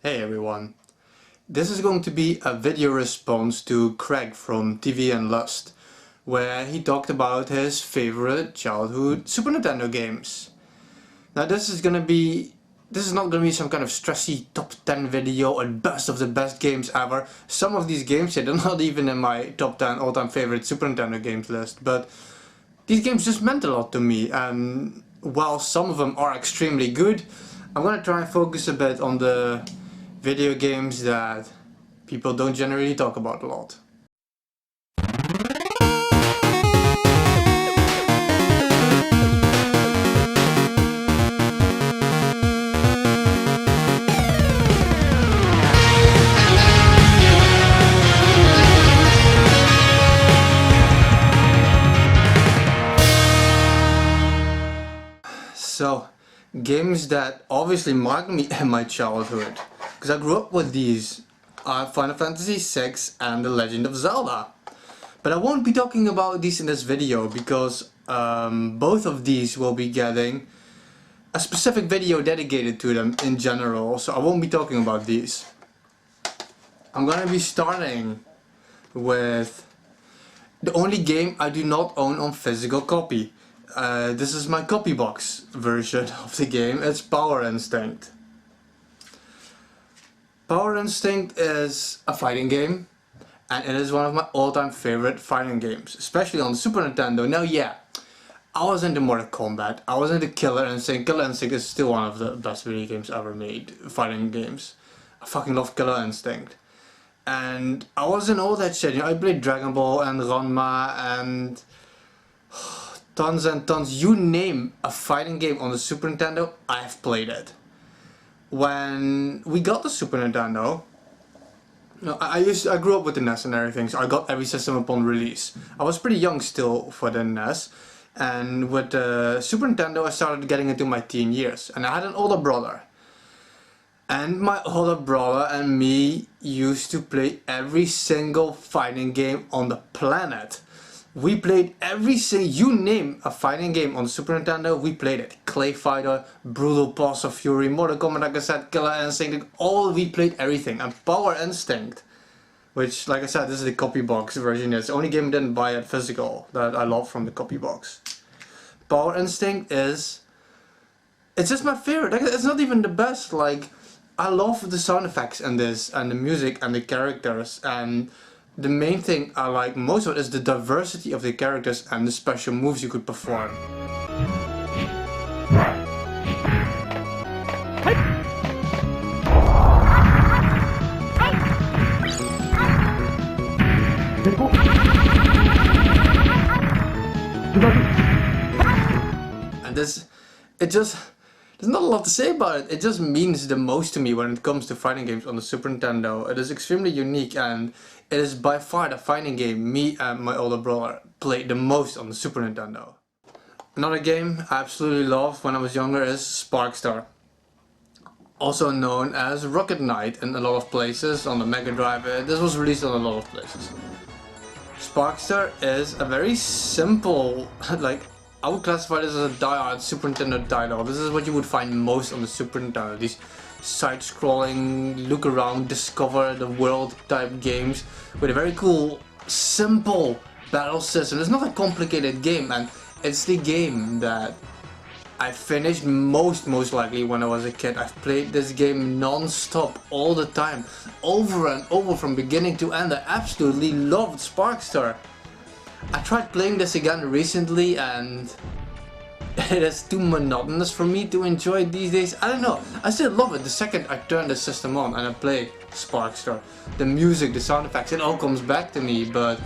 Hey everyone, this is going to be a video response to Craig from TVandLust, where he talked about his favorite childhood Super Nintendo games. Now this is not gonna be some kind of stressy top 10 video or best of the best games ever. Some of these games, they're not even in my top 10 all-time favorite Super Nintendo games list, but these games just meant a lot to me, and while some of them are extremely good, I'm gonna try and focus a bit on the video games that people don't generally talk about a lot. So, games that obviously marked me in my childhood, because I grew up with these, are Final Fantasy VI and The Legend of Zelda. But I won't be talking about these in this video because both of these will be getting a specific video dedicated to them in general, so I won't be talking about these. I'm gonna be starting with the only game I do not own on physical copy. This is my copy box version of the game. It's Power Instinct. Power Instinct is a fighting game, and it is one of my all-time favorite fighting games, especially on the Super Nintendo. Now yeah, I was into Mortal Kombat, I was into Killer Instinct. Killer Instinct is still one of the best video games ever made, fighting games. I fucking love Killer Instinct. And I was in all that shit, you know, I played Dragon Ball and Ranma and tons and tons. You name a fighting game on the Super Nintendo, I've played it. When we got the Super Nintendo, I grew up with the NES and everything, so I got every system upon release. I was pretty young still for the NES, and with the Super Nintendo I started getting into my teen years, and I had an older brother. And my older brother and me used to play every single fighting game on the planet. We played every single, you name a fighting game on the Super Nintendo, we played it. Clay Fighter, Brutal Pulse of Fury, Mortal Kombat, like I said, Killer Instinct, we played everything. And Power Instinct, which, like I said, this is the copy box version. It's the only game I didn't buy at physical that I love from the copy box. Power Instinct it's just my favorite. Like, it's not even the best. Like, I love the sound effects in this, and the music, and the characters, and the main thing I like most of it is the diversity of the characters and the special moves you could perform. And there's not a lot to say about it. It just means the most to me when it comes to fighting games on the Super Nintendo. It is extremely unique, and it is by far the fighting game me and my older brother played the most on the Super Nintendo. Another game I absolutely loved when I was younger is Sparkstar, also known as Rocket Knight in a lot of places on the Mega Drive. This was released on a lot of places. Sparkstar is a very simple, I would classify this as a die-hard Super Nintendo title. This is what you would find most on the Super Nintendo. These side-scrolling, look around, discover the world type games with a very cool, simple battle system. It's not a complicated game, and it's the game that I finished most likely when I was a kid. I've played this game non-stop all the time, over and over from beginning to end. I absolutely loved Sparkstar. I tried playing this again recently, and it is too monotonous for me to enjoy these days. I don't know, I still love it the second I turn the system on and I play Sparkstar. The music, the sound effects, it all comes back to me, but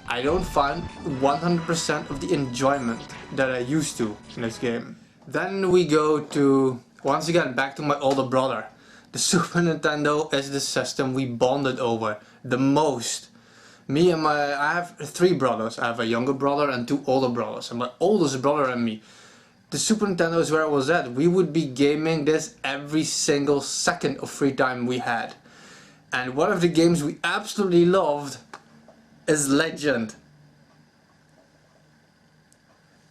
I don't find 100% of the enjoyment that I used to in this game. Then we go to, once again, back to my older brother. The Super Nintendo is the system we bonded over the most. I have three brothers. I have a younger brother and two older brothers, and my oldest brother and me, the Super Nintendo is where I was at. We would be gaming this every single second of free time we had. And one of the games we absolutely loved is Legend.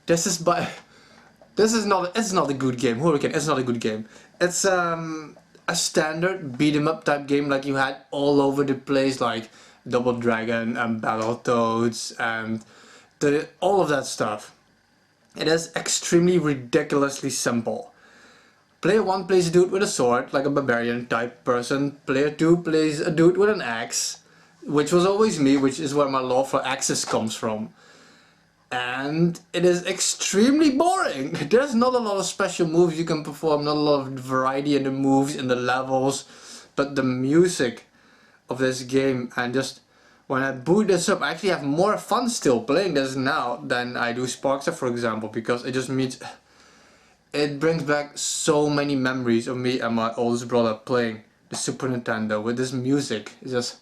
It's not a good game. Hurricane, it's not a good game. It's a standard beat 'em up type game like you had all over the place, like Double Dragon and Battletoads and all of that stuff. It is extremely ridiculously simple. Player 1 plays a dude with a sword, like a barbarian type person. Player 2 plays a dude with an axe, which was always me, which is where my love for axes comes from. And it is extremely boring. There's not a lot of special moves you can perform, not a lot of variety in the moves, in the levels, but the music of this game, and just when I boot this up, I actually have more fun still playing this now than I do Sparkster, for example, because it just means it brings back so many memories of me and my oldest brother playing the Super Nintendo with this music. It's just...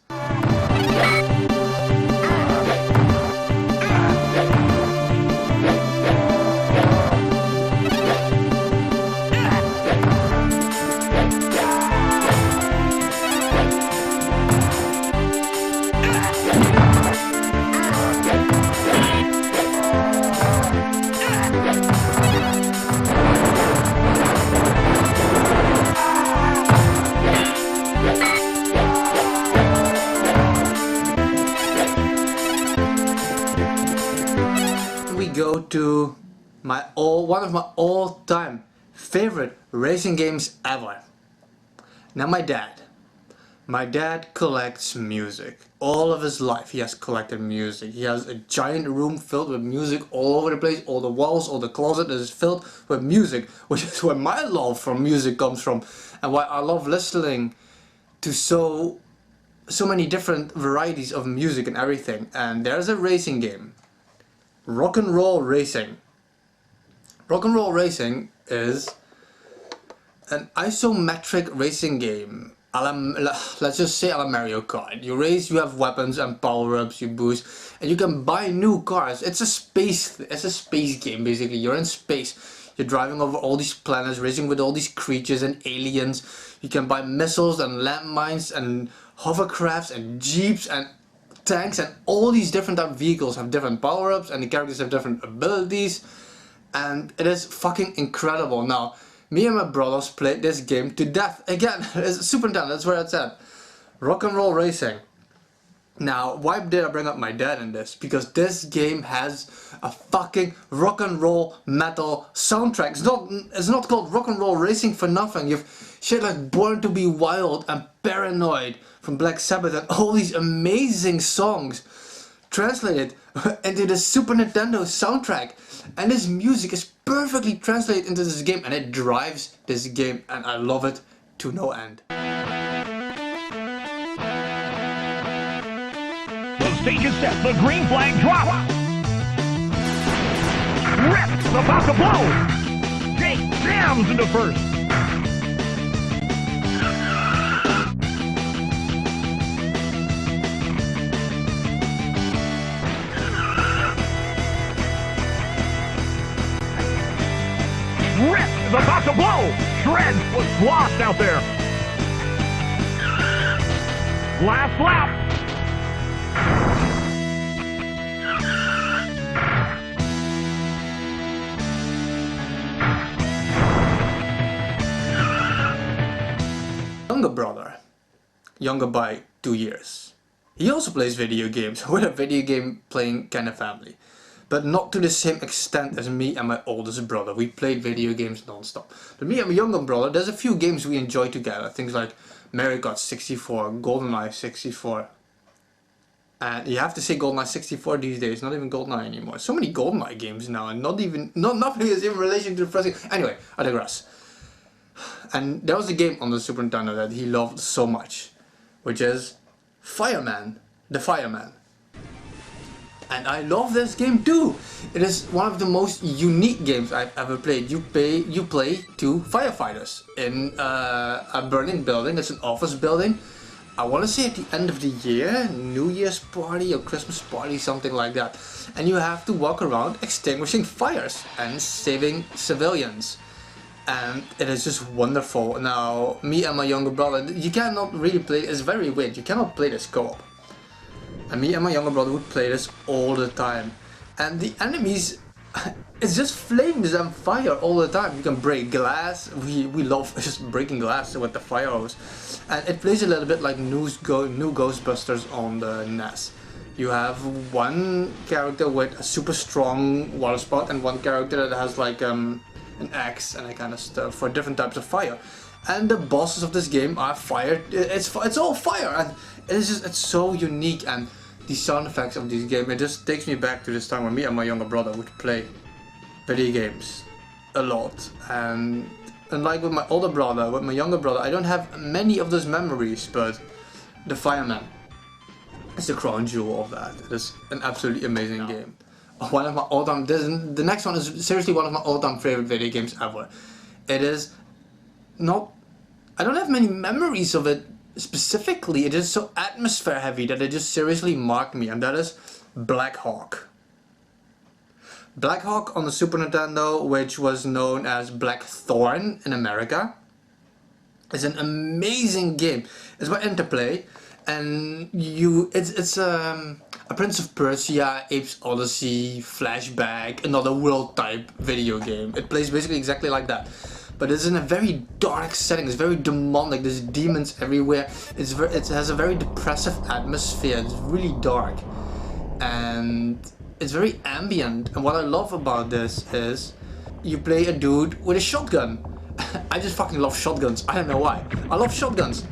go to one of my all-time favorite racing games ever. Now my dad collects music. All of his life he has collected music. He has a giant room filled with music all over the place. All the walls, all the closet is filled with music, which is where my love for music comes from, and why I love listening to so many different varieties of music and everything. And there's a racing game, Rock and Roll Racing. Rock and Roll Racing is an isometric racing game. Let's just say a la Mario Kart. You race, you have weapons and power-ups, you boost, and you can buy new cars. It's a space game basically. You're in space. You're driving over all these planets, racing with all these creatures and aliens. You can buy missiles and landmines and hovercrafts and jeeps and tanks, and all these different type of vehicles have different power-ups and the characters have different abilities, and it is fucking incredible. Now, me and my brothers played this game to death. Again, it's Super Nintendo, that's where it's at. Rock and Roll Racing. Now, why did I bring up my dad in this? Because this game has a fucking rock and roll metal soundtrack. It's not called Rock and Roll Racing for nothing. You've shit like Born to Be Wild and Paranoid from Black Sabbath and all these amazing songs translated into the Super Nintendo soundtrack. And this music is perfectly translated into this game, and it drives this game, and I love it to no end. The stage is set, the green flag drops. Rip about to blow. Jake jams into first. Rip is about to blow. Shred was lost out there. Last lap. Younger by 2 years. He also plays video games. We're a video game playing kind of family, but not to the same extent as me and my oldest brother. We played video games non-stop. But me and my younger brother, there's a few games we enjoy together. Things like Mario Kart 64, GoldenEye 64. And you have to say GoldenEye 64 these days, not even GoldenEye anymore. So many GoldenEye games now, and nothing is in relation to the first game. Anyway, I digress. And there was a game on the Super Nintendo that he loved so much, which is Fireman, the Fireman. And I love this game too. It is one of the most unique games I've ever played. You play two firefighters in a burning building. It's an office building. I want to say at the end of the year, New Year's party or Christmas party, something like that. And you have to walk around extinguishing fires and saving civilians. And it is just wonderful. Now, me and my younger brother, you cannot really play, it's very weird, you cannot play this co-op. And me and my younger brother would play this all the time. And the enemies it's just flames and fire all the time. You can break glass. We love just breaking glass with the fire hose. And it plays a little bit like new Ghostbusters on the NES. You have one character with a super strong water spot and one character that has like an axe and that kind of stuff for different types of fire. And the bosses of this game are fire. It's all fire, and it's so unique. And the sound effects of this game, it just takes me back to this time when me and my younger brother would play video games a lot. And unlike with my older brother, with my younger brother, I don't have many of those memories, but the Fireman is the crown jewel of that. It is an absolutely amazing game. One of my all-time. The next one is seriously one of my all-time favorite video games ever. It is not. I don't have many memories of it specifically. It is so atmosphere heavy that it just seriously marked me, and that is Black Hawk. Black Hawk on the Super Nintendo, which was known as Blackthorn in America, is an amazing game. It's by Interplay, and it's a Prince of Persia, Apes Odyssey, Flashback, another world type video game. It plays basically exactly like that, but it's in a very dark setting. It's very demonic. There's demons everywhere. It has a very depressive atmosphere. It's really dark, and it's very ambient. And what I love about this is you play a dude with a shotgun. I just fucking love shotguns. I don't know why. I love shotguns.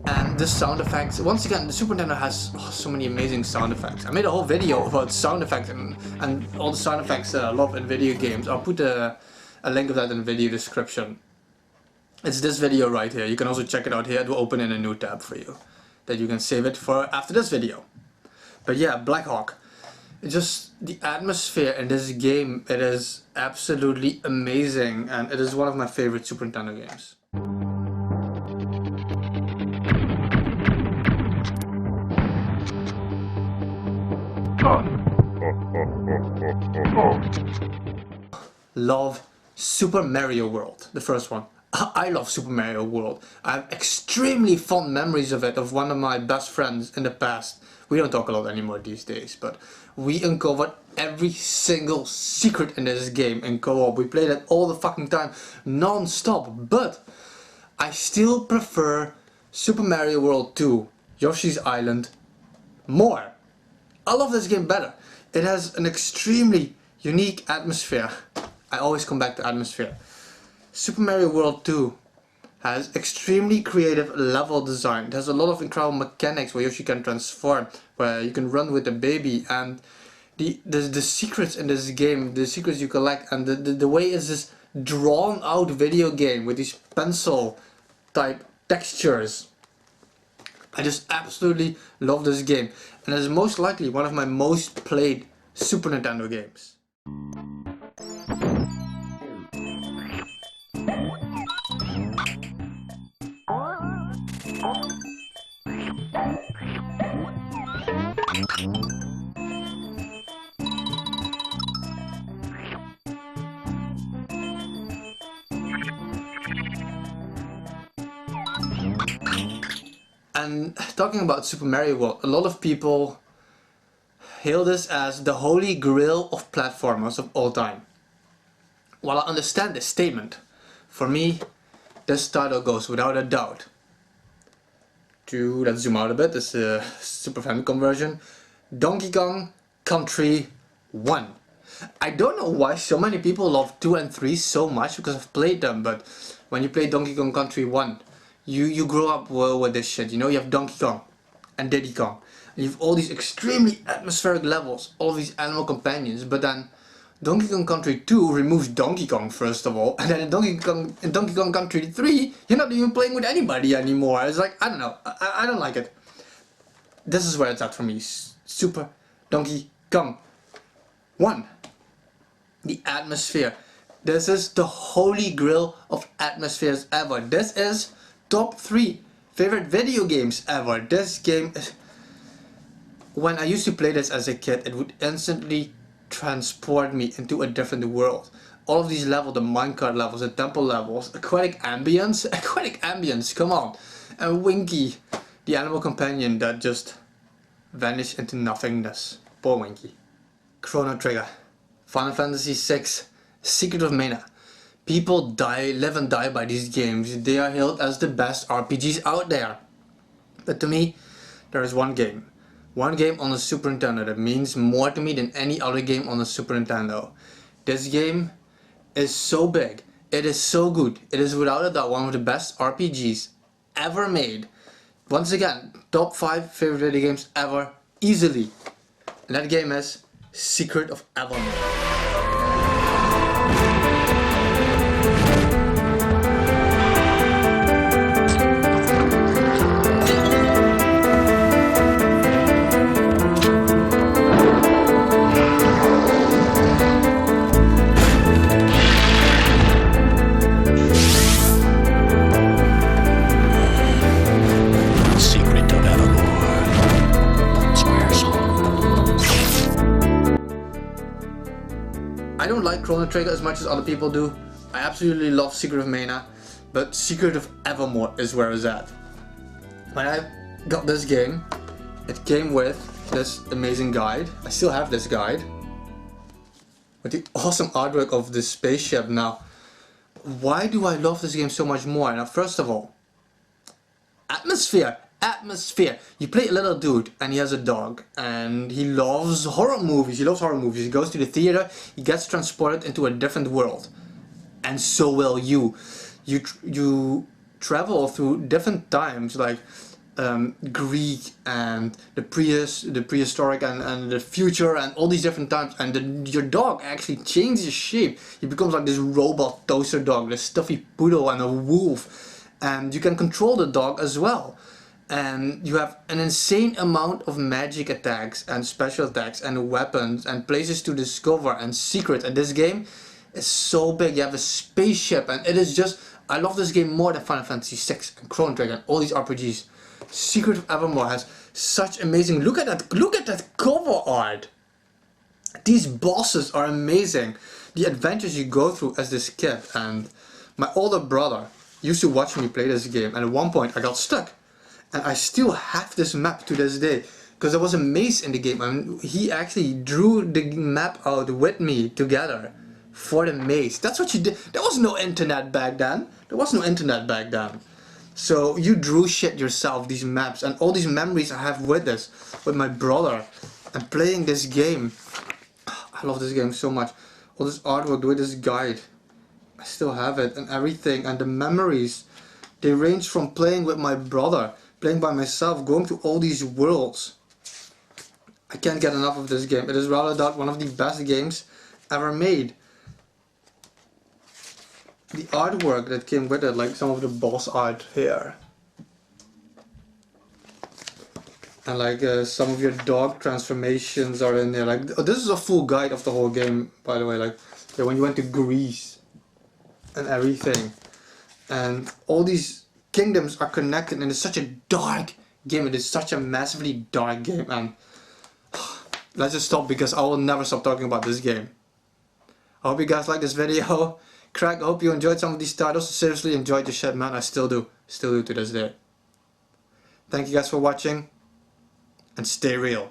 And the sound effects, once again, the Super Nintendo has so many amazing sound effects. I made a whole video about sound effects and all the sound effects that I love in video games. I'll put a link of that in the video description. It's this video right here. You can also check it out here. It will open in a new tab for you, that you can save it for after this video. But yeah, Black Hawk. It's just the atmosphere in this game, it is absolutely amazing, and it is one of my favorite Super Nintendo games. Love Super Mario World, the first one. I love Super Mario World. I have extremely fond memories of it, of one of my best friends in the past. We don't talk a lot anymore these days, but we uncovered every single secret in this game in co-op. We played it all the fucking time, non-stop, but I still prefer Super Mario World 2, Yoshi's Island, more. I love this game better. It has an extremely unique atmosphere. I always come back to atmosphere. Super Mario World 2 has extremely creative level design. It has a lot of incredible mechanics where Yoshi can transform, where you can run with the baby, and the secrets in this game, the secrets you collect, and the way it's this drawn out video game with these pencil type textures. I just absolutely love this game, and it's most likely one of my most played Super Nintendo games. And talking about Super Mario World, a lot of people hail this as the holy grail of platformers of all time. While I understand this statement, for me, this title goes without a doubt to, let's zoom out a bit, this is a Super Famicom version, Donkey Kong Country 1. I don't know why so many people love 2 and 3 so much, because I've played them, but when you play Donkey Kong Country 1, you grow up with this shit, you know. You have Donkey Kong and Diddy Kong, and you have all these extremely atmospheric levels, all these animal companions, but then Donkey Kong Country 2 removes Donkey Kong first of all, and then in Donkey Kong Country 3, you're not even playing with anybody anymore. It's like, I don't know, I don't like it. This is where it's at for me. Super Donkey Kong 1. The atmosphere. This is the holy grail of atmospheres ever. This is top 3 favorite video games ever. This game is... When I used to play this as a kid, it would instantly transport me into a different world. All of these levels, the minecart levels, the temple levels, aquatic ambience, come on. And Winky, the animal companion that just vanished into nothingness. Poor Winky. Chrono Trigger. Final Fantasy VI, Secret of Mana. People live and die by these games. They are hailed as the best RPGs out there. But to me, there is one game on the Super Nintendo that means more to me than any other game on the Super Nintendo. This game is so big, it is so good, it is without a doubt one of the best RPGs ever made. Once again, top 5 favorite video games ever, easily. And that game is Secret of Evermore. I don't like Chrono Trigger as much as other people do. I absolutely love Secret of Mana, but Secret of Evermore is where it's at. When I got this game, it came with this amazing guide. I still have this guide with the awesome artwork of this spaceship. Now, why do I love this game so much more? Now, first of all, atmosphere. You play a little dude and he has a dog and he loves horror movies. He goes to the theater, he gets transported into a different world. And so will you. You travel through different times, like Greek and the prehistoric and the future and all these different times, and your dog actually changes shape. He becomes like this robot toaster dog, this stuffy poodle and a wolf, and you can control the dog as well. And you have an insane amount of magic attacks and special attacks and weapons and places to discover and secrets, and this game is so big. You have a spaceship and it is just, I love this game more than Final Fantasy VI and Chrono Trigger and all these RPGs. Secret of Evermore has such amazing, look at that cover art. These bosses are amazing. The adventures you go through as this kid, and my older brother used to watch me play this game, and at one point I got stuck. And I still have this map to this day, because there was a maze in the game and he actually drew the map out with me together for the maze. That's what you did. There was no internet back then. So you drew shit yourself, these maps, and all these memories I have with this, with my brother, and playing this game. I love this game so much. All this artwork with this guide, I still have it, and everything, and the memories, they range from playing with my brother, playing by myself, going through all these worlds. I can't get enough of this game. It is without a doubt one of the best games ever made. The artwork that came with it, like some of the boss art here, and like some of your dog transformations are in there. Like, oh, this is a full guide of the whole game, by the way. Like, yeah, when you went to Greece and everything, and all these kingdoms are connected, and it's such a dark game. It is such a massively dark game, and let's just stop because I will never stop talking about this game. I hope you guys like this video. Craig, I hope you enjoyed some of these titles. Seriously enjoyed the shit, man. I still do to this day. Thank you guys for watching, and stay real.